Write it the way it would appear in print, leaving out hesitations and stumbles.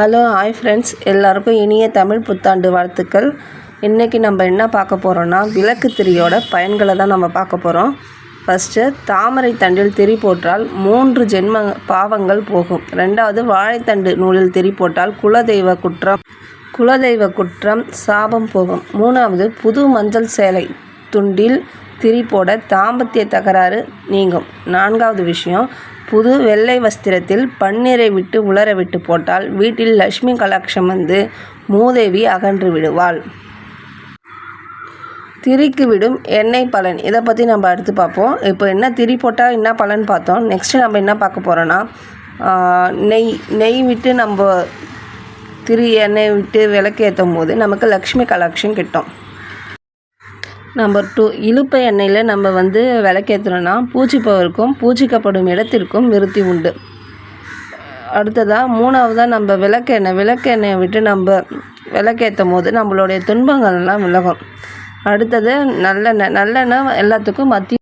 Hello hi friends, எல்லாருக்கும் இனிய தமிழ் புத்தாண்டு வாழ்த்துக்கள். இன்றைக்கி நம்ம என்ன பார்க்க போகிறோன்னா, விளக்கு திரியோட பயன்களை தான் நம்ம பார்க்க போகிறோம். ஃபஸ்ட்டு, தாமரை தண்டில் திரி போட்டால் 3 ஜென்ம பாவங்கள் போகும். 2வது, வாழைத்தண்டு நூலில் திரி போட்டால் குலதெய்வ குற்றம் சாபம் போகும். 3வது, புது மஞ்சள் சேலை துண்டில் திரி போட தாம்பத்திய தகராறு நீங்கும். 4வது விஷயம், புது வெள்ளை வஸ்திரத்தில் பன்னீரை விட்டு உலர விட்டு போட்டால் வீட்டில் லட்சுமி கலாட்சம் வந்து மூதேவி அகன்று விடுவாள். திரிக்கு விடும் எண்ணெய் பலன், இதை பற்றி நம்ம அடுத்து பார்ப்போம். இப்போ என்ன திரி போட்டால் என்ன பலன் பார்த்தோம். நெக்ஸ்ட்டு நம்ம என்ன பார்க்க போகிறோன்னா, நெய் விட்டு நம்ம திரி எண்ணெய் விட்டு விளக்கு ஏற்றும் போது நமக்கு லக்ஷ்மி கலாட்சம் கிட்டும். நம்பர் 2, இலுப்பை எண்ணெயில் நம்ம விளக்கேற்றணும்னா பூஜிப்பவருக்கும் பூஜிக்கப்படும் இடத்திற்கும் விருத்தி உண்டு. அடுத்ததாக 3வதாக நம்ம விளக்கெண்ணெயை விட்டு நம்ம விளக்கேற்றும் போது நம்மளுடைய துன்பங்கள்லாம் விலகும். அடுத்தது நல்லெண்ணெய் எல்லாத்துக்கும்